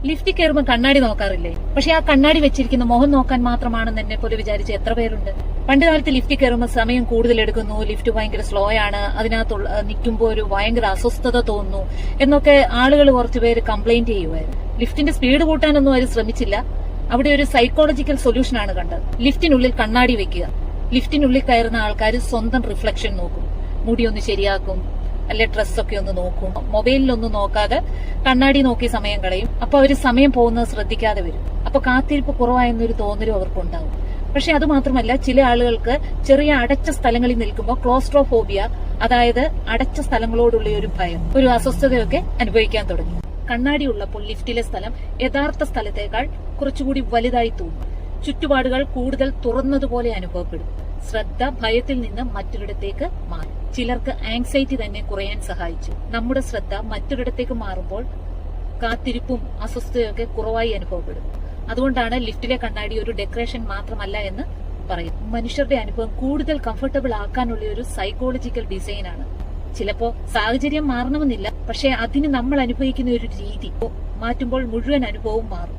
ലിഫ്റ്റിൽ കയറുമ്പോൾ കണ്ണാടി നോക്കാറില്ലേ? പക്ഷെ ആ കണ്ണാടി വെച്ചിരിക്കുന്ന മുഖം നോക്കാൻ മാത്രമാണെന്ന് എന്നെ പോലെ വിചാരിച്ച എത്ര പേരുണ്ട്. പണ്ട് കാലത്ത് ലിഫ്റ്റിൽ കയറുമ്പോൾ സമയം കൂടുതൽ എടുക്കുന്നു, ലിഫ്റ്റ് ഭയങ്കര സ്ലോ ആണ്, അതിനകത്ത് നിൽക്കുമ്പോൾ ഒരു ഭയങ്കര അസ്വസ്ഥത തോന്നുന്നു എന്നൊക്കെ ആളുകൾ കുറച്ചുപേര് കംപ്ലൈന്റ് ചെയ്യുമായിരുന്നു. ലിഫ്റ്റിന്റെ സ്പീഡ് കൂട്ടാനൊന്നും അവർ ശ്രമിച്ചില്ല. അവിടെ ഒരു സൈക്കോളജിക്കൽ സൊല്യൂഷൻ ആണ് കണ്ടത്. ലിഫ്റ്റിനുള്ളിൽ കണ്ണാടി വെക്കുക. ലിഫ്റ്റിനുള്ളിൽ കയറുന്ന ആൾക്കാർ സ്വന്തം റിഫ്ലക്ഷൻ നോക്കും, മുടി ഒന്ന് ശരിയാക്കും, അല്ലെ ഡ്രസ്സൊക്കെ ഒന്ന് നോക്കും. മൊബൈലിലൊന്നും നോക്കാതെ കണ്ണാടി നോക്കി സമയം കളയും. അപ്പൊ അവര് സമയം പോകുന്നത് ശ്രദ്ധിക്കാതെ വരും. അപ്പൊ കാത്തിരിപ്പ് കുറവായെന്നൊരു തോന്നലും അവർക്കുണ്ടാവും. പക്ഷെ അത് മാത്രമല്ല, ചില ആളുകൾക്ക് ചെറിയ അടച്ച സ്ഥലങ്ങളിൽ നിൽക്കുമ്പോൾ ക്ലോസ്ട്രോഫോബിയ, അതായത് അടച്ച സ്ഥലങ്ങളോടുള്ള ഒരു ഭയം, ഒരു അസ്വസ്ഥതയൊക്കെ അനുഭവിക്കാൻ തുടങ്ങി. കണ്ണാടി ഉള്ളപ്പോൾ ലിഫ്റ്റിലെ സ്ഥലം യഥാർത്ഥ സ്ഥലത്തേക്കാൾ കുറച്ചുകൂടി വലുതായി തോന്നും. ചുറ്റുപാടുകൾ കൂടുതൽ തുറന്നതുപോലെ അനുഭവപ്പെടും. ശ്രദ്ധ ഭയത്തിൽ നിന്ന് മറ്റൊരിടത്തേക്ക് മാറും. ചിലർക്ക് ആങ്സൈറ്റി തന്നെ കുറയാൻ സഹായിച്ചു. നമ്മുടെ ശ്രദ്ധ മറ്റൊരിടത്തേക്ക് മാറുമ്പോൾ കാത്തിരിപ്പും അസ്വസ്ഥതയൊക്കെ കുറവായി അനുഭവപ്പെടും. അതുകൊണ്ടാണ് ലിഫ്റ്റിലെ കണ്ണാടി ഒരു ഡെക്കറേഷൻ മാത്രമല്ല എന്ന് പറയും. മനുഷ്യരുടെ അനുഭവം കൂടുതൽ കംഫർട്ടബിൾ ആക്കാനുള്ള ഒരു സൈക്കോളജിക്കൽ ഡിസൈനാണ്. ചിലപ്പോ സാഹചര്യം മാറണമെന്നില്ല, പക്ഷെ അതിന് നമ്മൾ അനുഭവിക്കുന്ന ഒരു രീതി മാറ്റുമ്പോൾ മുഴുവൻ അനുഭവവും മാറും.